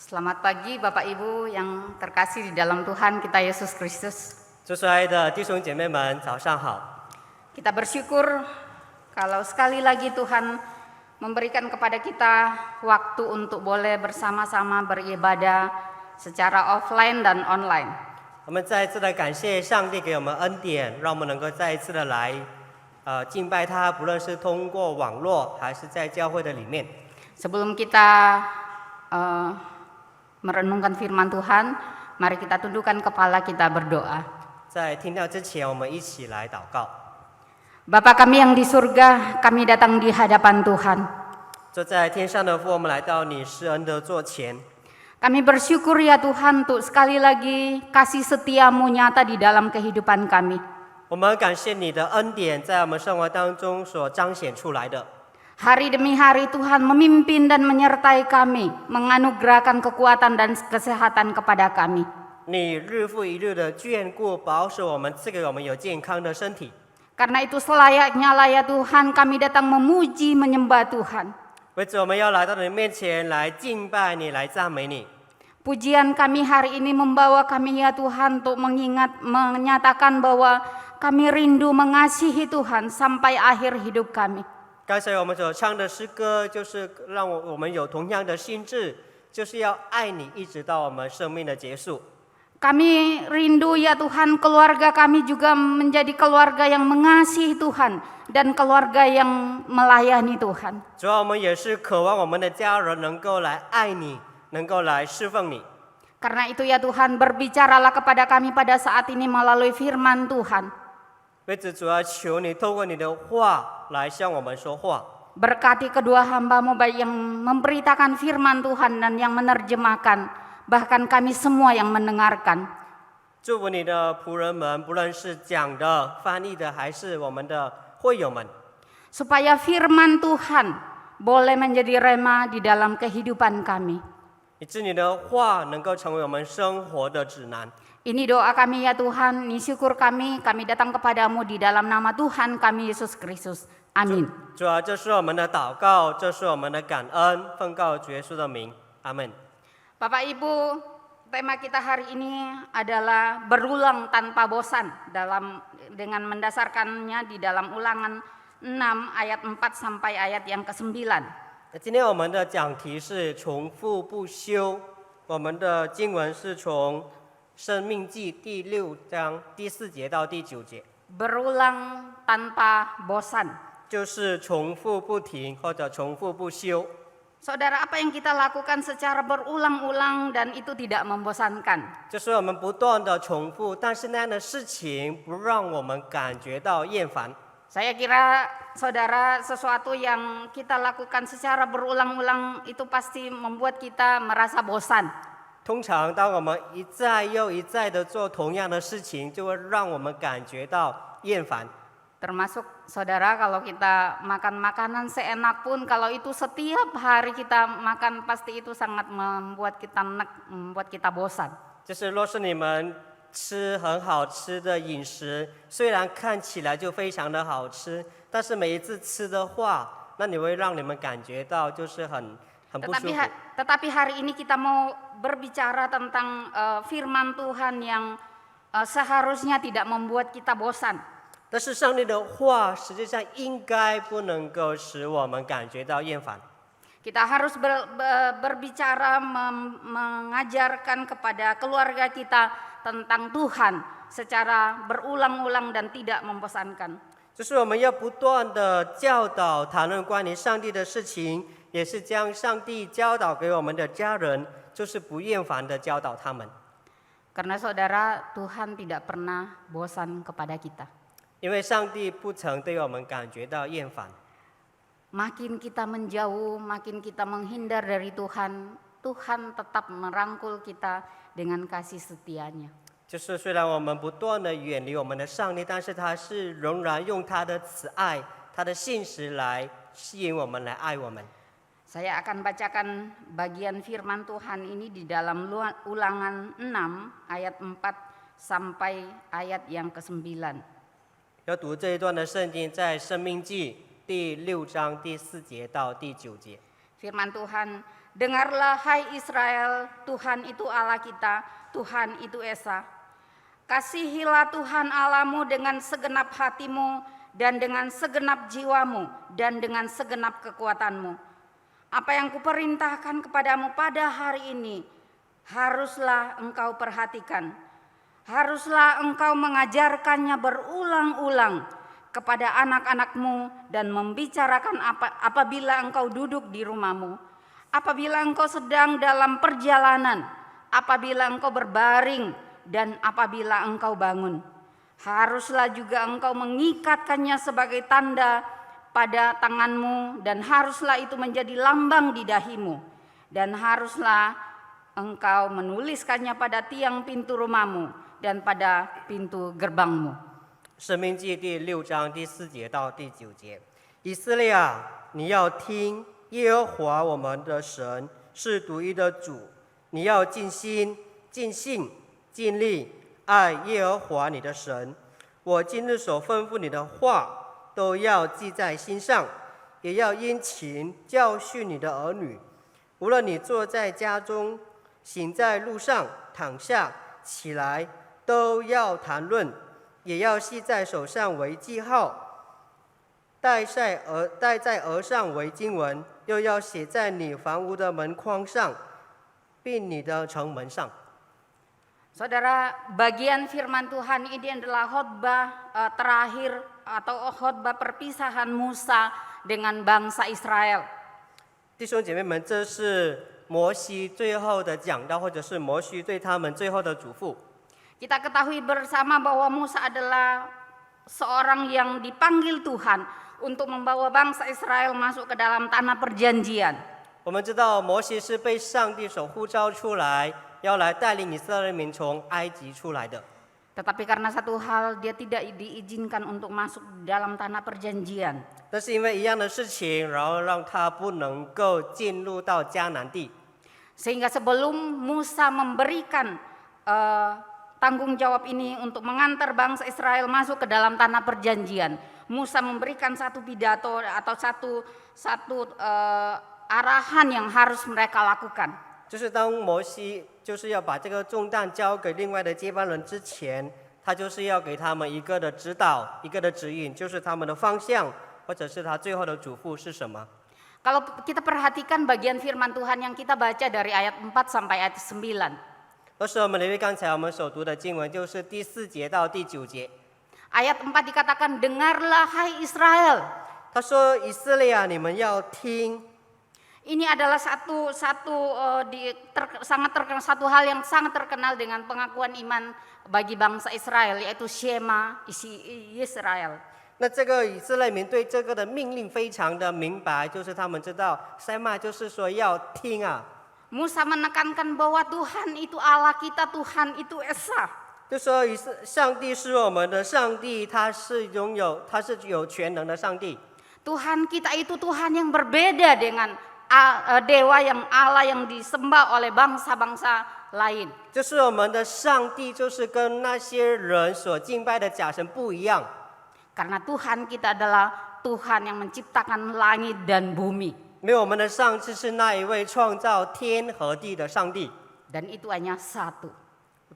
Selamat pagi Bapak Ibu yang terkasih di dalam Tuhan kita Yesus Kristus. 主所爱的弟兄姐妹们，早上好！ Kita bersyukur kalau sekali lagi Tuhan memberikan kepada kita waktu untuk boleh bersama-sama beribadah secara offline dan online. 我们再一次的感谢上帝给我们恩典，让我们能够再一次的来敬拜他，不论是通过网络还是在教会的里面。 Sebelum kita merenungkan firman Tuhan, mari kita tundukkan kepala kita berdoa. 在听到之前，我们一起来祷告。 Bapa kami yang di surga, kami datang di hadapan Tuhan. 坐在天上的父，我们来到你施恩的座前。 Kami bersyukur ya Tuhan untuk sekali lagi kasih setiamu nyata di dalam kehidupan kami. 我们感谢你的恩典在我们生活当中所彰显出来的。 Hari demi hari Tuhan memimpin dan menyertai kami, menganugerahkan kekuatan dan kesehatan kepada kami. 你日复一日的眷顾、保守我们，赐给我们有健康的身体。 Karena itu selayaknya lah ya Tuhan kami datang memuji menyembah Tuhan. 为此，我们要来到你面前来敬拜你，来赞美你。 Pujian kami hari ini membawa kami ya Tuhan untuk menyatakan bahwa kami rindu mengasihi Tuhan sampai akhir hidup kami. 刚才我们所唱的诗歌，就是让我们有同样的心志，就是要爱你，一直到我们生命的结束。 Kami rindu ya Tuhan keluarga kami juga menjadi keluarga yang mengasihi Tuhan dan keluarga yang melayani Tuhan. 主要我们也是渴望我们的家人能够来爱你，能够来侍奉你。 Karena itu ya Tuhan berbicaralah kepada kami pada saat ini melalui firman Tuhan. 为此，主要求你透过你的话来向我们说话。 Berkati kedua hamba-Mu baik yang memberitakan firman Tuhan dan yang menerjemahkan, bahkan kami semua yang mendengarkan. 祝福你的仆人们，不论是讲的、翻译的，还是我们的会友们， Supaya firman Tuhan boleh menjadi rema di dalam kehidupan kami. 以致你的话能够成为我们生活的指南。 Ini doa kami ya Tuhan, ini syukur kami datang kepadamu di dalam nama Tuhan kami Yesus Kristus. Amin. 主啊，这是我们的祷告，这是我们的感恩，奉告主耶稣的名，阿门。 Bapak Ibu, tema kita hari ini adalah berulang tanpa bosan dengan mendasarkannya di dalam Ulangan 6 ayat 4 sampai ayat yang ke-9. 今天我们的讲题是重复不休，我们的经文是从生命记第6章第4节到第9节， Berulang tanpa bosan. 就是重复不停或者重复不休。 Saudara, apa yang kita lakukan secara berulang-ulang dan itu tidak membosankan? 就是我们不断的重复，但是那样的事情不让我们感觉到厌烦。 Saya kira saudara sesuatu yang kita lakukan secara berulang-ulang itu pasti membuat kita merasa bosan. 通常，当我们一再又一再的做同样的事情，就会让我们感觉到厌烦。 Termasuk saudara kalau kita makan makanan seenak pun kalau itu setiap hari kita makan pasti itu sangat membuat kita enak, membuat kita bosan. 就是若是你们吃很好吃的饮食，虽然看起来就非常的好吃，但是每一次吃的话，那你会让你们感觉到就是很不舒服。 Tetapi hari ini kita mau berbicara tentang firman Tuhan yang seharusnya tidak membuat kita bosan. 但是上帝的话实际上应该不能够使我们感觉到厌烦。 Kita harus berbicara mengajarkan kepada keluarga kita tentang Tuhan secara berulang-ulang dan tidak membosankan. 就是我们要不断的教导、谈论关于上帝的事情，也是将上帝教导给我们的家人，就是不厌烦的教导他们。 Karena saudara, Tuhan tidak pernah bosan kepada kita. 因为上帝不曾对我们感觉到厌烦。 Makin kita menjauh, makin kita menghindar dari Tuhan, Tuhan tetap merangkul kita dengan kasih setianya. 就是虽然我们不断的远离我们的上帝，但是他是仍然用他的慈爱、他的信实来吸引我们，来爱我们。 Saya akan bacakan bagian firman Tuhan ini di dalam Ulangan 6 ayat 4 sampai ayat yang ke-9. 要读这一段的圣经，在《生命记》第6章第4节到第9节。 Firman Tuhan, Dengarlah hai Israel, Tuhan itu Allah kita, Tuhan itu Esa. Kasihilah Tuhan Allahmu dengan segenap hatimu dan dengan segenap jiwamu dan dengan segenap kekuatanmu. Apa yang kuperintahkan kepadamu pada hari ini haruslah engkau perhatikan. Haruslah engkau mengajarkannya berulang-ulang kepada anak-anakmu dan membicarakan apabila engkau duduk di rumahmu, apabila engkau sedang dalam perjalanan, apabila engkau berbaring, dan apabila engkau bangun. Haruslah juga engkau mengikatkannya sebagai tanda pada tanganmu, dan haruslah itu menjadi lambang di dahimu, dan haruslah engkau menuliskannya pada tiang pintu rumahmu dan pada pintu gerbangmu. 申命记第6章第4节到第9节，以色列啊，你要听耶和华我们的神是独一的主，你要尽心、尽性、尽力爱耶和华你的神。我今日所吩咐你的话，都要记在心上，也要殷勤教训你的儿女。无论你坐在家中，行在路上，躺下起来，都要谈论。也要系在手上为记号，戴在额上为经文，又要写在你房屋的门框上，并你的城门上。 Saudara, bagian firman Tuhan ini adalah khotbah terakhir atau khotbah perpisahan Musa dengan bangsa Israel. 弟兄姐妹们，这是摩西最后的讲道，或者是摩西对他们最后的嘱咐。 Kita ketahui bersama bahwa Musa adalah seorang yang dipanggil Tuhan untuk membawa bangsa Israel masuk ke dalam tanah perjanjian. 我们知道摩西是被上帝所呼召出来，要来带领以色列民从埃及出来的。 Tetapi karena satu hal, dia tidak diizinkan untuk masuk dalam tanah perjanjian. 但是因为一样的事情，然后让他不能够进入到迦南地。 Sehingga sebelum Musa memberikan tanggung jawab ini untuk mengantar bangsa Israel masuk ke dalam tanah perjanjian, Musa memberikan satu pidato atau satu arahan yang harus mereka lakukan. 就是当摩西就是要把这个重担交给另外的接班人之前，他就是要给他们一个的指导，一个的指引，就是他们的方向，或者是他最后的嘱咐是什么。 Kalau kita perhatikan bagian firman Tuhan yang kita baca dari ayat 4 sampai ayat 9. 而是我们留意刚才我们所读的经文，就是第4节到第9节。 Ayat 4 dikatakan, dengarlah hai Israel. 他说：“以色列啊，你们要听。” Ini adalah satu hal yang sangat terkenal dengan pengakuan iman bagi bangsa Israel, yaitu Shema Israel. 那这个以色列民对这个的命令非常的明白，就是他们知道 Shema 就是说要听啊。 Musa menekankan bahwa Tuhan itu Allah kita, Tuhan itu Esa. 就说上帝是我们的上帝，他是有全能的上帝。 Tuhan kita itu Tuhan yang berbeda dengan dewa yang Allah yang disembah oleh bangsa-bangsa lain. 就是我们的上帝，就是跟那些人所敬拜的假神不一样。 Karena Tuhan kita adalah Tuhan yang menciptakan langit dan bumi. 因为我们的上帝是那一位创造天和地的上帝， Dan itu hanya satu.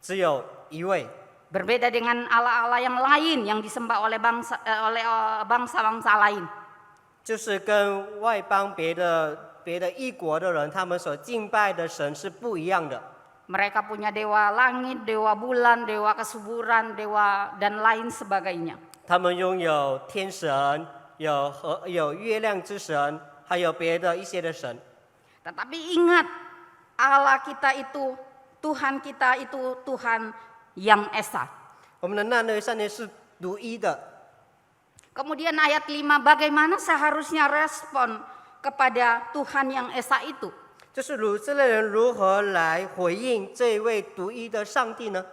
只有一位。 Berbeda dengan Allah-Allah yang lain yang disembah oleh bangsa-bangsa lain. 就是跟外邦别的异国的人，他们所敬拜的神是不一样的。 Mereka punya dewa langit, dewa bulan, dewa kesuburan, dewa dan lain sebagainya. 他们拥有天神，有月亮之神，还有别的一些的神。 Tetapi ingat, Allah kita itu, Tuhan kita itu Tuhan yang Esa. 我们的那位上帝是独一的。 Kemudian ayat 5, bagaimana seharusnya respon kepada Tuhan yang Esa itu? 就是以色列人如何来回应这位独一的上帝呢？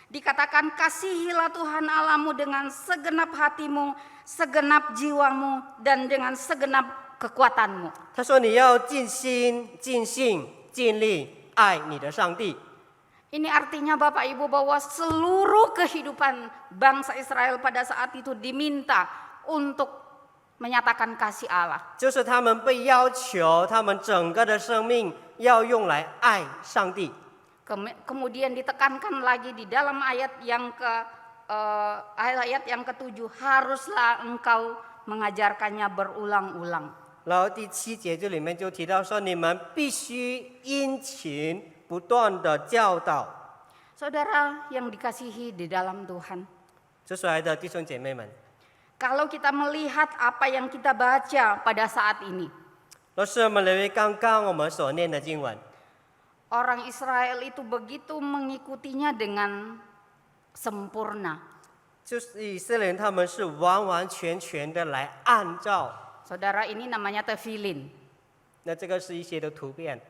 Dikatakan, kasihilah Tuhan Allahmu dengan segenap hatimu, segenap jiwamu, dan dengan segenap kekuatanmu. 他说你要尽心、尽性、尽力爱你的上帝。 Ini artinya Bapak Ibu bahwa seluruh kehidupan bangsa Israel pada saat itu diminta untuk menyatakan kasih Allah. 就是他们被要求，他们整个的生命要用来爱上帝。 Kemudian ditekankan lagi di dalam ayat yang ke-7, haruslah engkau mengajarkannya berulang-ulang. 然后第7节这里面就提到说，你们必须殷勤不断的教导。 Saudara yang dikasihi di dalam Tuhan, 这所爱的弟兄姐妹们， kalau kita melihat apa yang kita baca pada saat ini, 若是我们留意刚刚我们所念的经文， orang Israel itu begitu mengikutinya dengan sempurna. 就是以色列人他们是完完全全的来按照， Saudara, ini namanya tefilin. 那这个是一些的图片，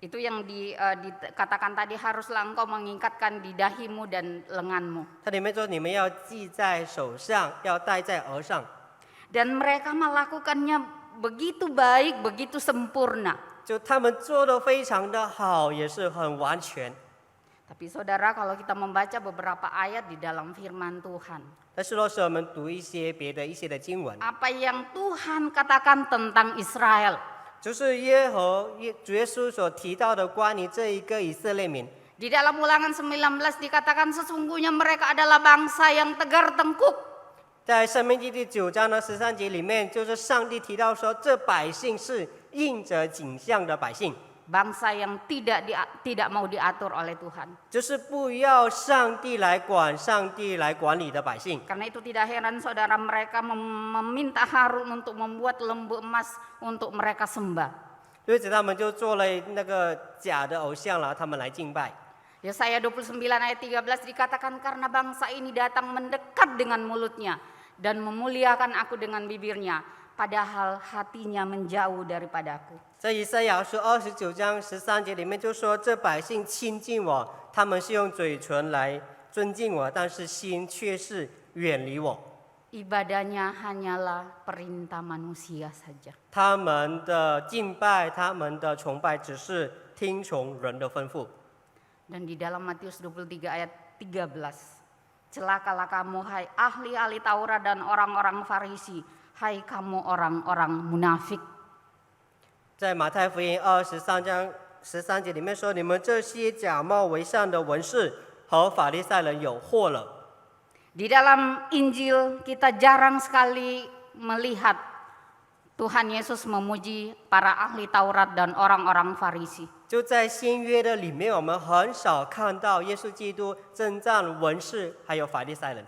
Itu yang dikatakan tadi, haruslah engkau mengikatkan di dahimu dan lenganmu. 它里面说你们要系在手上，要戴在额上。 Dan mereka melakukannya begitu baik, begitu sempurna. 就他们做得非常的好，也是很完全。 Tapi saudara, kalau kita membaca beberapa ayat di dalam firman Tuhan, 但是若是我们读一些别的一些的经文， apa yang Tuhan katakan tentang Israel, 就是主耶稣所提到的关于这一个以色列民， di dalam Ulangan 19 dikatakan sesungguhnya mereka adalah bangsa yang tegar tengkuk. 在申命记第9章的13节里面，就是上帝提到说，这百姓是应着景象的百姓， Bangsa yang tidak mau diatur oleh Tuhan. 就是不要上帝来管、上帝来管理的百姓。 Karena itu tidak heran saudara, mereka meminta Harun untuk membuat lembu emas untuk mereka sembah. 因此他们就做了那个假的偶像了，他们来敬拜。 Yesaya 29 ayat 13 dikatakan, karena bangsa ini datang mendekat dengan mulutnya dan memuliakan aku dengan bibirnya, padahal hatinya menjauh daripadaku. 在以赛亚书29章13节里面就说，这百姓亲近我，他们是用嘴唇来尊敬我，但是心却是远离我。 Ibadahnya hanyalah perintah manusia saja. 他们的敬拜、他们的崇拜，只是听从人的吩咐。 Dan di dalam Matius 23 ayat 13, celakalah kamu hai ahli-ahli Taurat dan orang-orang Farisi, hai kamu orang-orang munafik. 在马太福音23章13节里面说，你们这些假冒为善的文士和法利赛人有祸了。 Di dalam Injil kita jarang sekali melihat Tuhan Yesus memuji para ahli Taurat dan orang-orang Farisi. 就在新约的里面，我们很少看到耶稣基督征战文士还有法利赛人。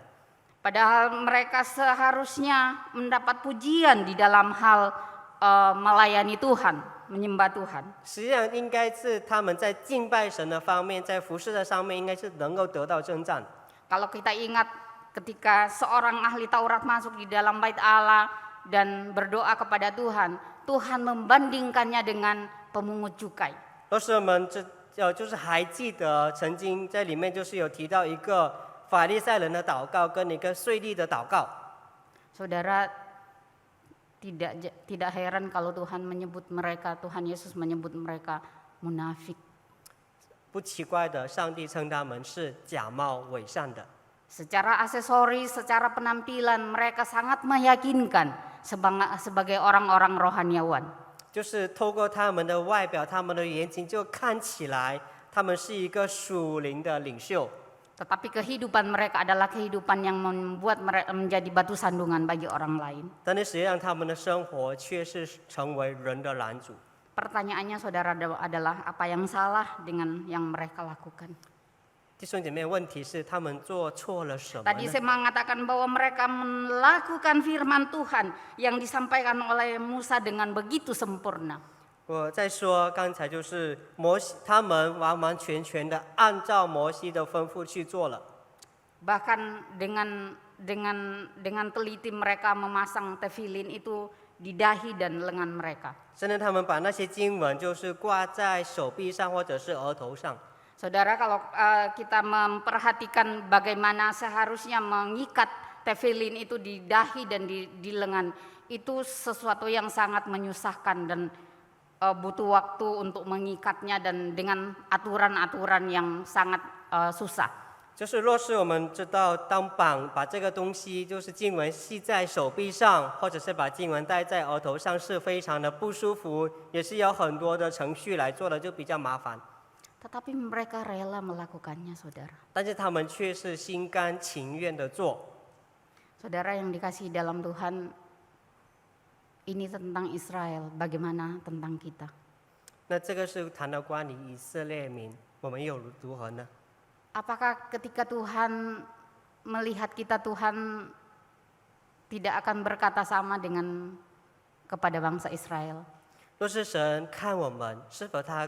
Padahal mereka seharusnya mendapat pujian di dalam hal melayani Tuhan, menyembah Tuhan. 实际上，应该是他们在敬拜神的方面，在服侍的上面，应该是能够得到征战。 Kalau kita ingat ketika seorang ahli Taurat masuk di dalam bait Allah dan berdoa kepada Tuhan, Tuhan membandingkannya dengan pemungut cukai. 若是我们就是还记得曾经在里面就是有提到一个法利赛人的祷告跟一个税吏的祷告。 Saudara, tidak heran kalau Tuhan Yesus menyebut mereka munafik. 不奇怪的，上帝称他们是假冒伪善的。 Secara aksesoris, secara penampilan mereka sangat meyakinkan sebagai orang-orang rohaniawan. 就是透过他们的外表、他们的言行，就看起来他们是一个属灵的领袖。 Tetapi kehidupan mereka adalah kehidupan yang membuat mereka menjadi batu sandungan bagi orang lain. 但是实际上，他们的生活却是成为人的拦阻。 Pertanyaannya saudara adalah apa yang salah dengan yang mereka lakukan? 弟兄姐妹，问题是他们做错了什么 Tadi 呢？ saya mengatakan bahwa mereka melakukan firman Tuhan yang disampaikan oleh Musa dengan begitu sempurna. 我在说，刚才就是他们完完全全的按照摩西的吩咐去做了。 Bahkan dengan teliti mereka memasang tefilin itu di dahi dan lengan mereka. 甚至他们把那些经文就是挂在手臂上或者是额头上。 Saudara, kalau kita memperhatikan bagaimana seharusnya mengikat tefilin itu di dahi dan di lengan, itu sesuatu yang sangat menyusahkan dan butuh waktu untuk mengikatnya dan dengan aturan-aturan yang sangat susah. 就是若是我们知道当把这个东西就是经文系在手臂上，或者是把经文戴在额头上是非常的不舒服，也是有很多的程序来做的，就比较麻烦。 Tetapi mereka rela melakukannya, saudara. 但是他们却是心甘情愿的做。 Saudara yang dikasihi dalam Tuhan, ini tentang Israel, bagaimana tentang kita? 那这个是谈到关于以色列民，我们又如何呢？ Apakah ketika Tuhan melihat kita, Tuhan tidak akan berkata sama dengan kepada bangsa Israel? 若是神看我们，是否他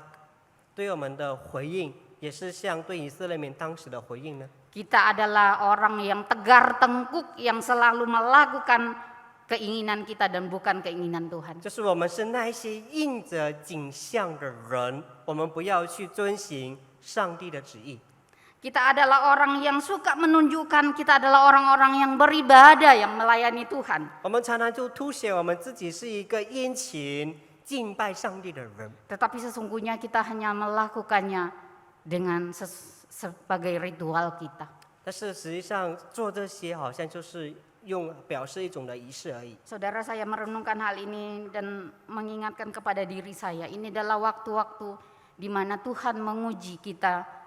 对我们的回应也是像对以色列民当时的回应呢？ Kita adalah orang yang tegar tengkuk, yang selalu melakukan keinginan kita dan bukan keinginan Tuhan. 就是我们是那些应着景象的人，我们不要去遵行上帝的旨意。 Kita adalah orang yang suka menunjukkan kita adalah orang-orang yang beribadah, yang melayani Tuhan. 我们常常就凸显我们自己是一个殷勤敬拜上帝的人， Tetapi sesungguhnya kita hanya melakukannya dengan sebagai ritual kita. 但是实际上做这些好像就是表示一种的仪式而已。 Saudara, saya merenungkan hal ini dan mengingatkan kepada diri saya, ini adalah waktu-waktu di mana Tuhan menguji kita.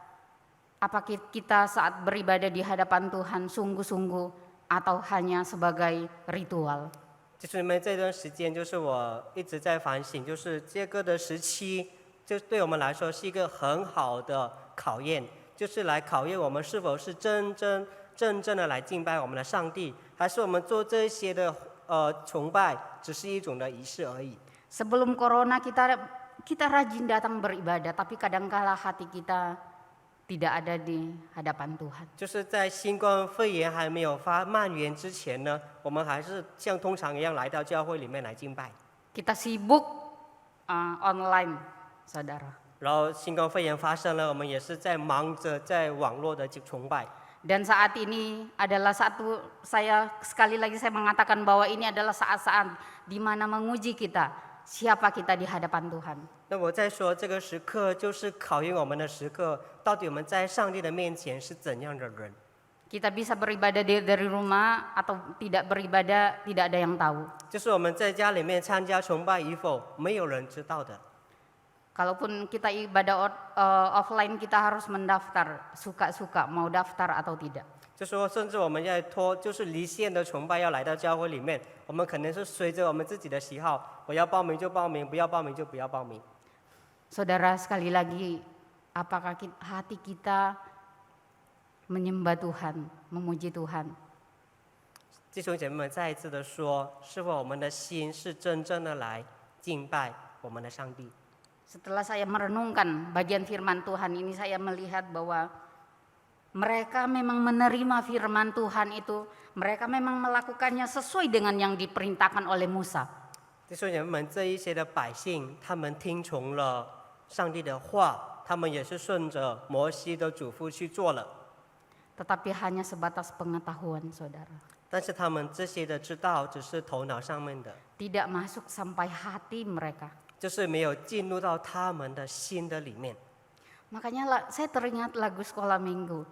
Apa kita saat beribadah di hadapan Tuhan sungguh-sungguh atau hanya sebagai ritual? 就是因为这段时间，就是我一直在反省，就是这个的时期，就对我们来说是一个很好的考验，就是来考验我们是否是真正的来敬拜我们的上帝，还是我们做这些的崇拜只是一种的仪式而已。 Sebelum corona kita rajin datang beribadah, tapi kadangkala hati kita tidak ada di hadapan Tuhan. 就是在新冠肺炎还没有蔓延之前呢，我们还是像通常一样来到教会里面来敬拜。 Kita sibuk online, saudara. 然后新冠肺炎发生了，我们也是在忙着在网络的崇拜。 Dan saat ini adalah sekali lagi saya mengatakan bahwa ini adalah saat-saat di mana menguji kita, siapa kita di hadapan Tuhan. 那我在说这个时刻就是考验我们的时刻，到底我们在上帝的面前是怎样的人？ Kita bisa beribadah dari rumah atau tidak beribadah, tidak ada yang tahu. 就是我们在家里面参加崇拜与否，没有人知道的。 Kalaupun kita ibadah offline, kita harus mendaftar, suka-suka mau daftar atau tidak. 就说甚至我们要就是离线的崇拜要来到教会里面，我们可能是随着我们自己的喜好，我要报名就报名，不要报名就不要报名。 Saudara, sekali lagi, apakah hati kita menyembah Tuhan, memuji Tuhan? 弟兄姐妹们，再一次的说，是否我们的心是真正的来敬拜我们的上帝？ Setelah saya merenungkan bagian firman Tuhan ini, saya melihat bahwa mereka memang menerima firman Tuhan itu, mereka memang melakukannya sesuai dengan yang diperintahkan oleh Musa. 弟兄姐妹们，这一些的百姓，他们听从了上帝的话，他们也是顺着摩西的嘱咐去做了。 Tetapi hanya sebatas pengetahuan, saudara. 但是他们这些的知道，只是头脑上面的， Tidak masuk sampai hati mereka. 就是没有进入到他们的心的里面。 Makanya saya teringat lagu sekolah minggu,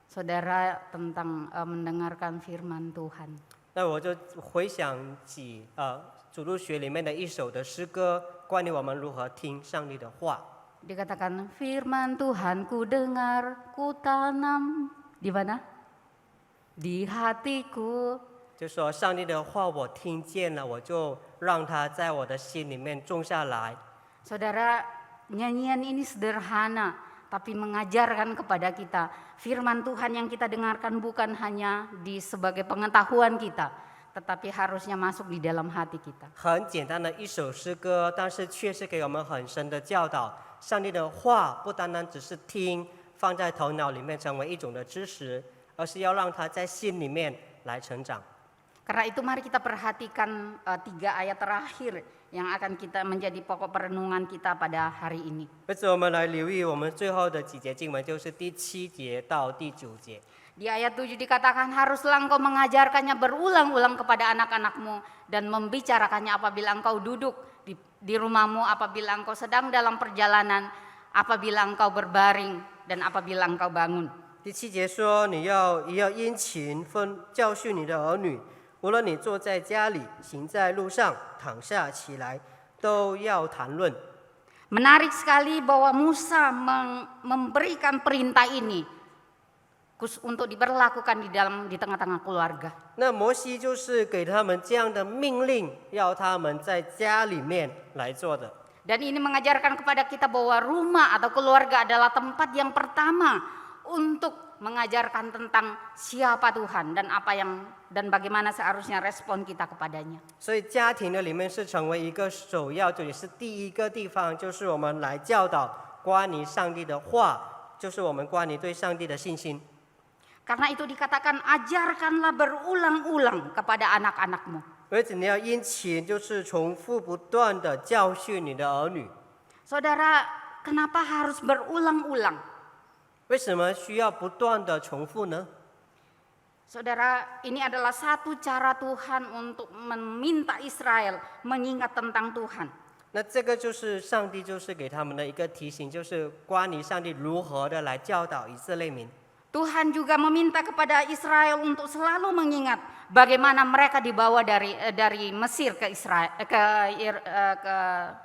saudara, tentang mendengarkan firman Tuhan. 那我就回想起主路学里面的一首的诗歌，关于我们如何听上帝的话。 Dikatakan firman Tuhan ku dengar, ku tanam di mana? Di hatiku. 就说上帝的话我听见了，我就让它在我的心里面种下来。 Saudara, nyanyian ini sederhana, tapi mengajarkan kepada kita firman Tuhan yang kita dengarkan bukan hanya sebagai pengetahuan kita, tetapi harusnya masuk di dalam hati kita. 很简单的一首诗歌，但是却是给我们很深的教导。上帝的话不单单只是听，放在头脑里面成为一种的知识，而是要让它在心里面来成长。 Karena itu mari kita perhatikan 3 ayat terakhir yang akan kita menjadi pokok perenungan kita pada hari ini. 因此，我们来留意我们最后的几节经文，就是第7节到第9节。 Di ayat 7 dikatakan, haruslah engkau mengajarkannya berulang-ulang kepada anak-anakmu dan membicarakannya apabila engkau duduk di rumahmu, apabila engkau sedang dalam perjalanan, apabila engkau berbaring, dan apabila engkau bangun. 第7节说，也要殷勤教训你的儿女，无论你坐在家里，行在路上，躺下起来，都要谈论。 Menarik sekali bahwa Musa memberikan perintah ini untuk diberlakukan di tengah-tengah keluarga. 那摩西就是给他们这样的命令，要他们在家里面来做的。 Dan ini mengajarkan kepada kita bahwa rumah atau keluarga adalah tempat yang pertama untuk mengajarkan tentang siapa Tuhan dan bagaimana seharusnya respon kita kepadanya. 所以家庭的里面是成为一个首要，这也是第一个地方，就是我们来教导关于上帝的话，就是我们关于对上帝的信心。 Karena itu dikatakan ajarkanlah berulang-ulang kepada anak-anakmu. 而且你要殷勤，就是重复不断的教训你的儿女。 Saudara, kenapa harus berulang-ulang? 为什么需要不断的重复呢？ Saudara, ini adalah satu cara Tuhan untuk meminta Israel mengingat tentang Tuhan. 那这个就是上帝就是给他们的一个提醒，就是关于上帝如何的来教导以色列民。 Tuhan juga meminta kepada Israel untuk selalu mengingat bagaimana mereka dibawa dari Mesir ke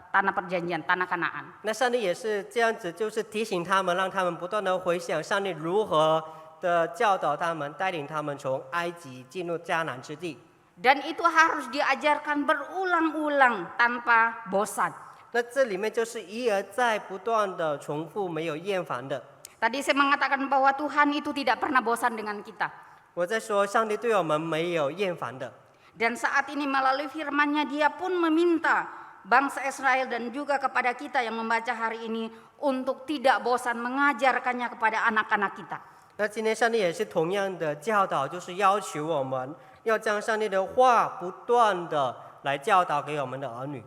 tanah perjanjian, tanah Kanaan. 那上帝也是这样子，就是提醒他们，让他们不断的回想上帝如何的教导他们，带领他们从埃及进入迦南之地。 Dan itu harus diajarkan berulang-ulang tanpa bosan. 那这里面就是一而再不断的重复，没有厌烦的。 Tadi saya mengatakan bahwa Tuhan itu tidak pernah bosan dengan kita. 我在说，上帝对我们没有厌烦的。 Dan saat ini melalui firman-Nya Dia pun meminta bangsa Israel dan juga kepada kita yang membaca hari ini untuk tidak bosan mengajarkannya kepada anak-anak kita. 那今天上帝也是同样的教导，就是要求我们要将上帝的话不断的来教导给我们的儿女。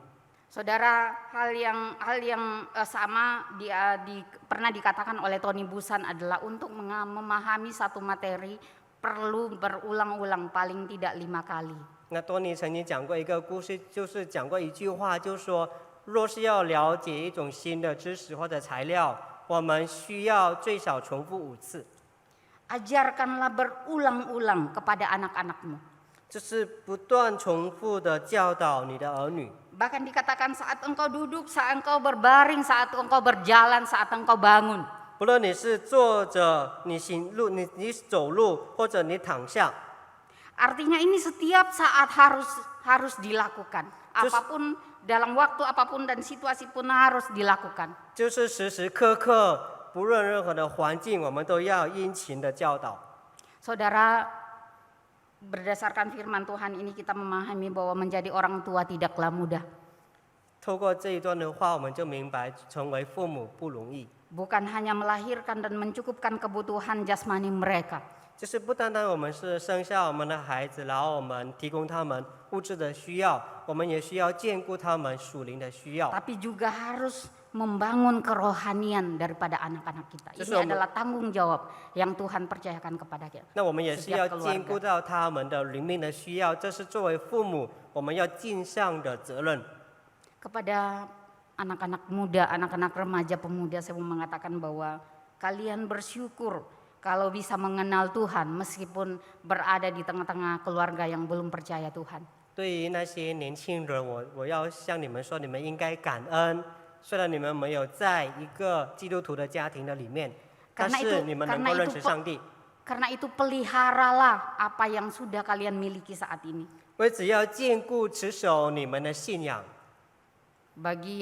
Saudara, hal yang sama pernah dikatakan oleh Tony Busan adalah untuk memahami satu materi perlu berulang-ulang paling tidak 5 kali. 那多尼曾经讲过一个故事，就是讲过一句话，就是说，若是要了解一种新的知识或者材料，我们需要最少重复5次。 Ajarkanlah berulang-ulang kepada anak-anakmu. 就是不断重复的教导你的儿女。 Bahkan dikatakan saat engkau duduk, saat engkau berbaring, saat engkau berjalan, saat engkau bangun. 不论你是坐着、你行路、你走路，或者你躺下， Artinya ini setiap saat harus dilakukan. Apapun dalam waktu apapun dan situasi pun harus dilakukan. 就是时时刻刻，不论任何的环境，我们都要殷勤的教导。 Saudara, berdasarkan firman Tuhan ini kita memahami bahwa menjadi orang tua tidaklah mudah. 透过这一段的话，我们就明白成为父母不容易。 Bukan hanya melahirkan dan mencukupkan kebutuhan jasmani mereka. 就是不单单我们是生下我们的孩子，然后我们提供他们物质的需要，我们也需要兼顾他们属灵的需要。 Tapi juga harus membangun kerohanian daripada anak-anak kita. Ini adalah tanggung jawab yang Tuhan percayakan kepada kita. 那我们也是要兼顾到他们的灵命的需要，这是作为父母我们要尽上的责任。 Kepada anak-anak muda, anak-anak remaja pemuda, saya mau mengatakan bahwa kalian bersyukur kalau bisa mengenal Tuhan meskipun berada di tengah-tengah keluarga yang belum percaya Tuhan. 对于那些年轻人，我要向你们说，你们应该感恩。虽然你们没有在一个基督徒的家庭的里面，但是你们能够认识上帝。 Karena itu peliharalah apa yang sudah kalian miliki saat ini. 我只要兼顾持守你们的信仰。 Bagi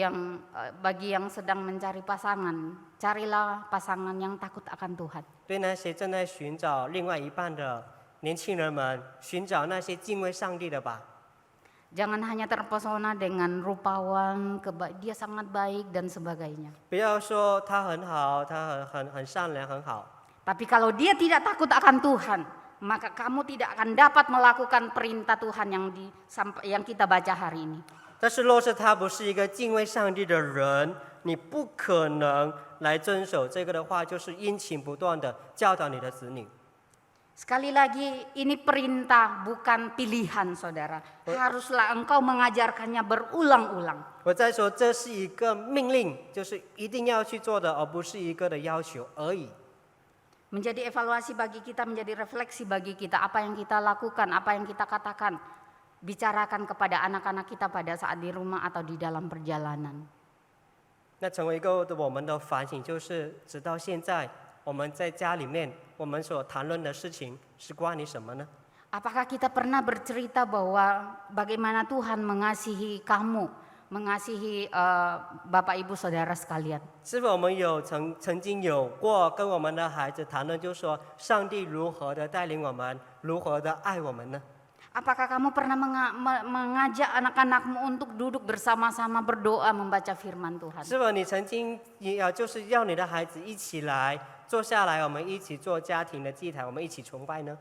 yang sedang mencari pasangan, carilah pasangan yang takut akan Tuhan. 对那些正在寻找另外一半的年轻人们，寻找那些敬畏上帝的吧。 Jangan hanya terpesona dengan rupawan, dia sangat baik dan sebagainya. 不要说他很好，他很善良，很好。 Tapi kalau dia tidak takut akan Tuhan, maka kamu tidak akan dapat melakukan perintah Tuhan yang kita baca hari ini. 但是若是他不是一个敬畏上帝的人，你不可能来遵守这个的话，就是殷勤不断的教导你的子女。 Sekali lagi, ini perintah bukan pilihan, saudara. Haruslah engkau mengajarkannya berulang-ulang. 我再说，这是一个命令，就是一定要去做的，而不是一个的要求而已。menjadi evaluasi bagi kita, menjadi refleksi bagi kita, apa yang kita lakukan, apa yang kita katakan, bicarakan kepada anak-anak kita pada saat di rumah atau di dalam perjalanan. 那成为一个我们的反省，就是直到现在，我们在家里面，我们所谈论的事情是关于什么呢？ Apakah kita pernah bercerita bahwa bagaimana Tuhan mengasihi kamu, mengasihi Bapak Ibu Saudara sekalian? 是否我们曾经有过跟我们的孩子谈论，就是说上帝如何的带领我们，如何的爱我们呢？ Apakah kamu pernah mengajak anak-anakmu untuk duduk bersama-sama berdoa membaca firman Tuhan? 是否你曾经就是要你的孩子一起来坐下来，我们一起做家庭的祭坛，我们一起崇拜呢？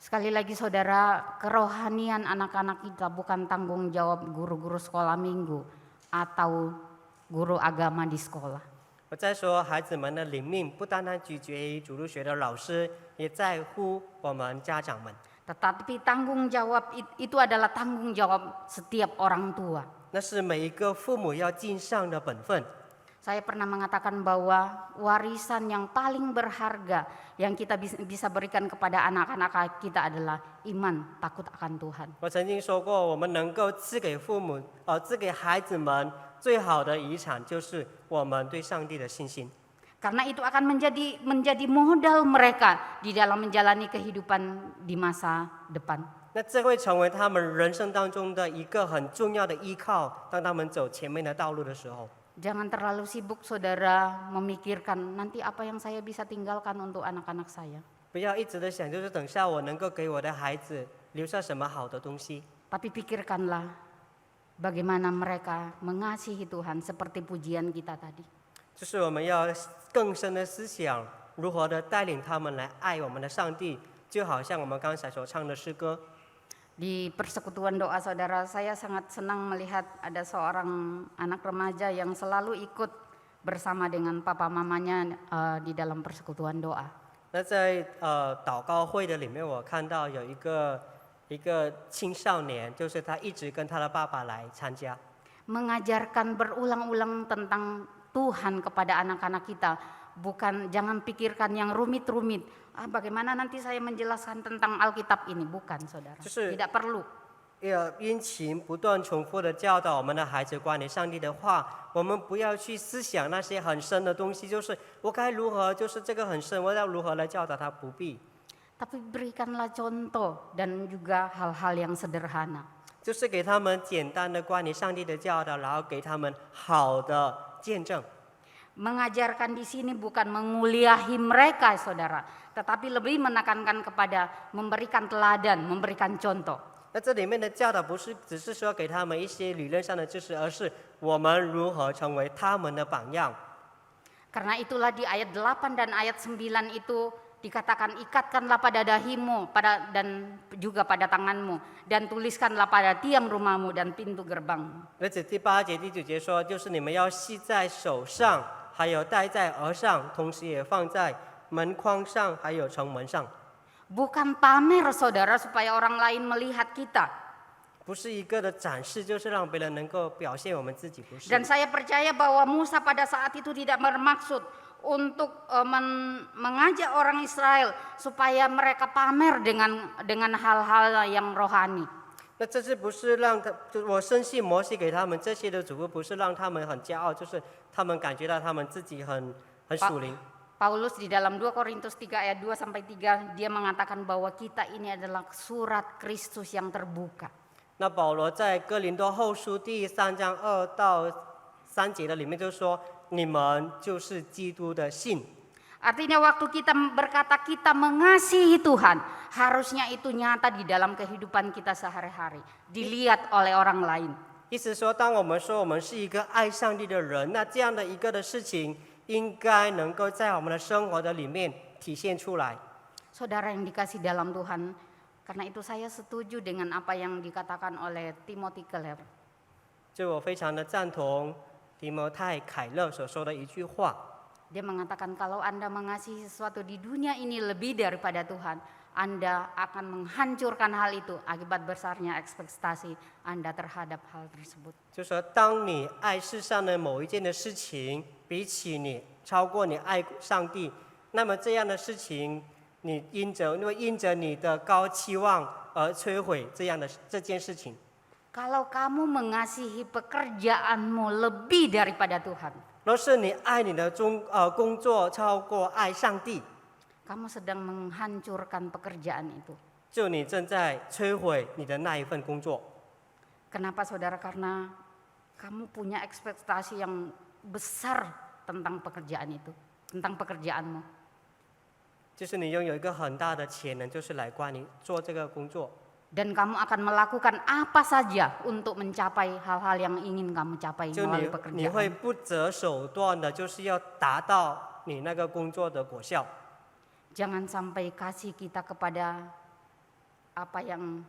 Sekali lagi saudara, kerohanian anak-anak kita bukan tanggung jawab guru-guru sekolah minggu atau guru agama di sekolah. 我再说，孩子们的灵命不单单取决于主日学的老师，也在乎我们家长们。 Tetapi tanggung jawab itu adalah tanggung jawab setiap orang tua. 那是每一个父母要尽上的本分。 Saya pernah mengatakan bahwa warisan yang paling berharga yang kita bisa berikan kepada anak-anak kita adalah iman, takut akan Tuhan. 我曾经说过，我们能够赐给赐给孩子们最好的遗产，就是我们对上帝的信心。 Karena itu akan menjadi modal mereka di dalam menjalani kehidupan di masa depan. 那这会成为他们人生当中的一个很重要的依靠，当他们走前面的道路的时候。 Jangan terlalu sibuk saudara memikirkan nanti apa yang saya bisa tinggalkan untuk anak-anak saya. 不要一直的想，就是等下我能够给我的孩子留下什么好的东西。 Tapi pikirkanlah bagaimana mereka mengasihi Tuhan seperti pujian kita tadi. 就是我们要更深的思想，如何的带领他们来爱我们的上帝，就好像我们刚才所唱的诗歌。 Di persekutuan doa saudara, saya sangat senang melihat ada seorang anak remaja yang selalu ikut bersama dengan papa mamanya di dalam persekutuan doa. 那在祷告会的里面，我看到有一个青少年，就是他一直跟他的爸爸来参加。 Mengajarkan berulang-ulang tentang Tuhan kepada anak-anak kita. Bukan, jangan pikirkan yang rumit-rumit. Bagaimana nanti saya menjelaskan tentang Alkitab ini? Bukan, saudara. Tidak perlu. 殷勤不断重复的教导我们的孩子关于上帝的话，我们不要去思想那些很深的东西，就是我该如何，就是这个很深，我要如何来教导他，不必。 Tapi berikanlah contoh dan juga hal-hal yang sederhana. 就是给他们简单的关于上帝的教导，然后给他们好的见证。 Mengajarkan di sini bukan menguliahi mereka, saudara, tetapi lebih menekankan kepada memberikan teladan, memberikan contoh. 那这里面的教导不是只是说给他们一些理论上的知识，而是我们如何成为他们的榜样。 Karena itulah di ayat 8 dan ayat 9 itu dikatakan ikatkanlah pada dahimu dan juga pada tanganmu dan tuliskanlah pada tiang rumahmu dan pintu gerbangmu. 而且第8节、第9节说，就是你们要系在手上，还有戴在额上，同时也放在门框上，还有城门上。 Bukan pamer saudara supaya orang lain melihat kita. 不是一个的展示，就是让别人能够表现我们自己，不是。 Dan saya percaya bahwa Musa pada saat itu tidak bermaksud untuk mengajak orang Israel supaya mereka pamer dengan hal-hal yang rohani. 那这次不是让我深信摩西给他们这些的嘱咐，不是让他们很骄傲，就是他们感觉到他们自己很属灵。 Paulus di dalam 2 Korintus 3 ayat 2 sampai 3 dia mengatakan bahwa kita ini adalah surat Kristus yang terbuka. 那保罗在哥林多后书第3章2到3节的里面就说，你们就是基督的信。 Artinya waktu kita berkata kita mengasihi Tuhan, harusnya itu nyata di dalam kehidupan kita sehari-hari, dilihat oleh orang lain. 意思说，当我们说我们是一个爱上帝的人，那这样的一个的事情，应该能够在我们的生活的里面体现出来。 Saudara yang dikasih dalam Tuhan, karena itu saya setuju dengan apa yang dikatakan oleh Timothy Keller. 就我非常的赞同提摩太凯勒所说的一句话。 Dia mengatakan kalau Anda mengasihi sesuatu di dunia ini lebih daripada Tuhan, Anda akan menghancurkan hal itu akibat besarnya ekspektasi Anda terhadap hal tersebut. 就说当你爱世上的某一件的事情，比起你超过你爱上帝，那么这样的事情，你因着你的高期望而摧毁这件事情。 Kalau kamu mengasihi pekerjaanmu lebih daripada Tuhan, 若是你爱你的工作超过爱上帝， kamu sedang menghancurkan pekerjaan itu. 就你正在摧毁你的那一份工作。 Kenapa saudara? Karena kamu punya ekspektasi yang besar tentang pekerjaan itu, tentang pekerjaanmu. 就是你拥有一个很大的潜能，就是来关于做这个工作。 Dan kamu akan melakukan apa saja untuk mencapai hal-hal yang ingin kamu capai 就 melalui 你会 pekerjaan. 不择手段的，就是要达到你那个工作的果效。 Jangan sampai kasih kita kepada apa yang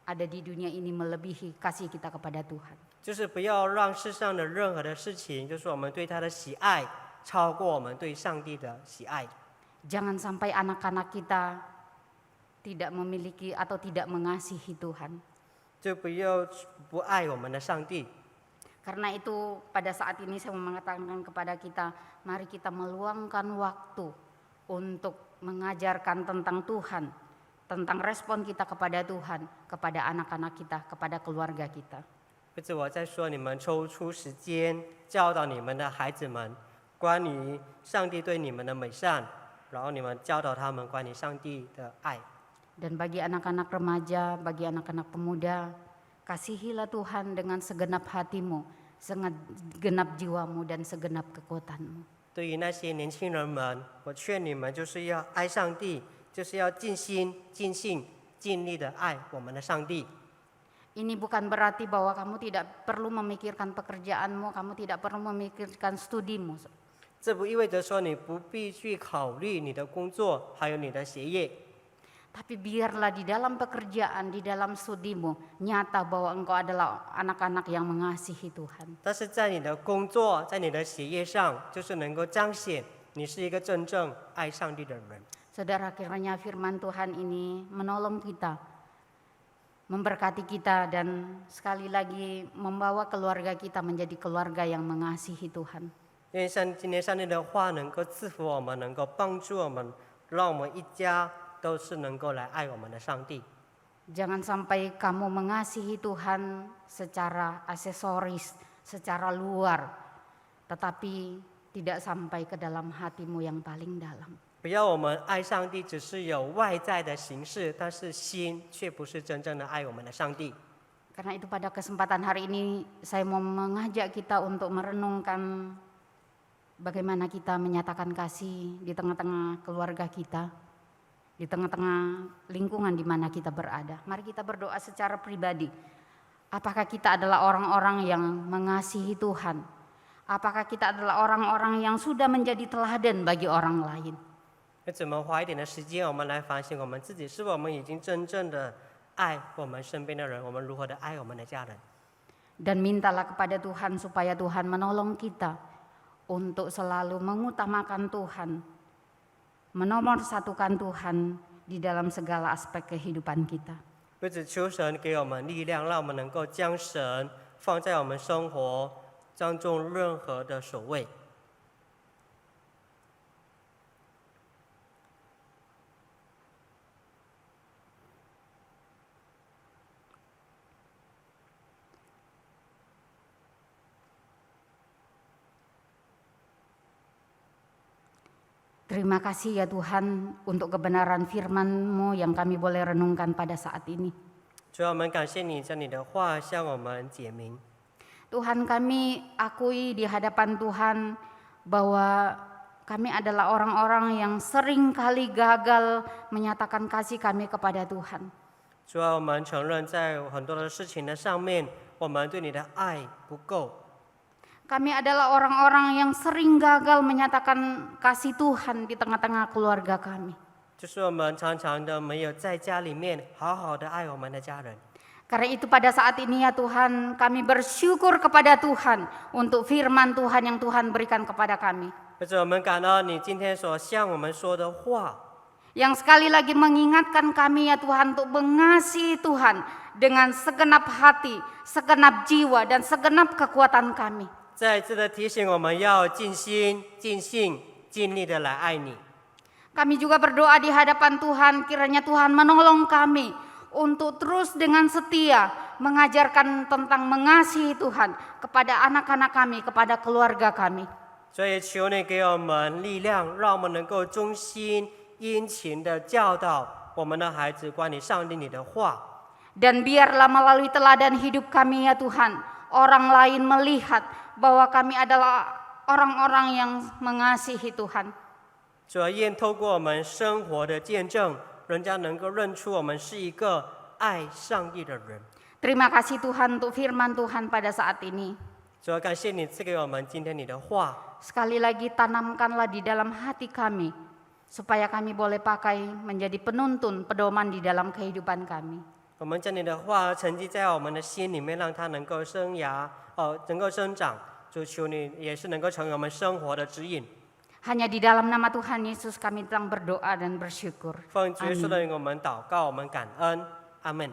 ada di dunia ini melebihi kasih kita kepada Tuhan. 就是不要让世上的任何的事情，就是我们对他的喜爱，超过我们对上帝的喜爱。 Jangan sampai anak-anak kita tidak memiliki atau tidak mengasihi Tuhan. 就不爱我们的上帝。 Karena itu pada saat ini saya mau mengatakan kepada kita, mari kita meluangkan waktu untuk mengajarkan tentang Tuhan, tentang respon kita kepada Tuhan, kepada anak-anak kita, kepada keluarga kita. 或者我在说，你们抽出时间教导你们的孩子们关于上帝对你们的美善，然后你们教导他们关于上帝的爱。 Dan bagi anak-anak remaja, bagi anak-anak pemuda, kasihilah Tuhan dengan segenap hatimu, segenap jiwamu dan segenap kekuatanmu. 对于那些年轻人们，我劝你们就是要爱上帝，就是要尽心、尽性、尽力的爱我们的上帝。 Ini bukan berarti bahwa kamu tidak perlu memikirkan pekerjaanmu, kamu tidak perlu memikirkan studimu. 这不意味着说你不必去考虑你的工作，还有你的学业。 Tapi biarlah di dalam pekerjaan, di dalam studimu, nyata bahwa engkau adalah anak-anak yang mengasihi Tuhan. 但是在你的工作，在你的学业上，就是能够彰显你是一个真正爱上帝的人。 Saudara, kiranya firman Tuhan ini menolong kita, memberkati kita, dan sekali lagi membawa keluarga kita menjadi keluarga yang mengasihi Tuhan. 愿今天上帝的话能够赐福我们，能够帮助我们，让我们一家都是能够来爱我们的上帝。 Jangan sampai kamu mengasihi Tuhan secara aksesoris, secara luar, tetapi tidak sampai ke dalam hatimu yang paling dalam. 不要我们爱上帝只是有外在的形式，但是心却不是真正的爱我们的上帝。 Karena itu pada kesempatan hari ini saya mau mengajak kita untuk merenungkan bagaimana kita menyatakan kasih di tengah-tengah keluarga kita, di tengah-tengah lingkungan di mana kita berada. Mari kita berdoa secara pribadi. Apakah kita adalah orang-orang yang mengasihi Tuhan? Apakah kita adalah orang-orang yang sudah menjadi teladan bagi orang lain? 那怎么花一点的时间，我们来反省我们自己，是否我们已经真正的爱我们身边的人，我们如何的爱我们的家人。 Dan mintalah kepada Tuhan supaya Tuhan menolong kita untuk selalu mengutamakan Tuhan, menomorsatukan Tuhan di dalam segala aspek kehidupan kita. 为此求神给我们力量，让我们能够将神放在我们生活当中任何的首位。 Terima kasih ya Tuhan untuk kebenaran firman-Mu yang kami boleh renungkan pada saat ini. 主要我们感谢你，将你的话向我们解明。 Tuhan, kami akui di hadapan Tuhan bahwa kami adalah orang-orang yang sering kali gagal menyatakan kasih kami kepada Tuhan. 主要我们承认在很多的事情的上面，我们对你的爱不够。 Kami adalah orang-orang yang sering gagal menyatakan kasih Tuhan di tengah-tengah keluarga kami. 就是我们常常的没有在家里面好好的爱我们的家人。 Karena itu pada saat ini ya Tuhan, kami bersyukur kepada Tuhan untuk firman Tuhan yang Tuhan berikan kepada kami. 或者我们感到你今天所向我们说的话， Yang sekali lagi mengingatkan kami ya Tuhan untuk mengasihi Tuhan dengan segenap hati, segenap jiwa, dan segenap kekuatan kami. 再一次的提醒我们要尽心、尽性、尽力的来爱你。Kami juga berdoa di hadapan Tuhan, kiranya Tuhan menolong kami untuk terus dengan setia mengajarkan tentang mengasihi Tuhan kepada anak-anak kami, kepada keluarga kami. 所以求你给我们力量，让我们能够忠心殷勤的教导我们的孩子关于上帝你的话。 Dan biarlah melalui teladan hidup kami ya Tuhan, orang lain melihat bahwa kami adalah orang-orang yang mengasihi Tuhan. 主要愿透过我们生活的见证，人家能够认出我们是一个爱上帝的人。 Terima kasih Tuhan untuk firman Tuhan pada saat ini. 主要感谢你赐给我们今天你的话， Sekali lagi tanamkanlah di dalam hati kami, supaya kami boleh pakai menjadi penuntun pedoman di dalam kehidupan kami. 我们将你的话沉积在我们的心里面，让它能够生芽，能够生长。主求你也是能够成为我们生活的指引。 Hanya di dalam nama Tuhan Yesus kami telah berdoa dan bersyukur. 奉主耶稣的名，我们祷告，我们感恩，阿门。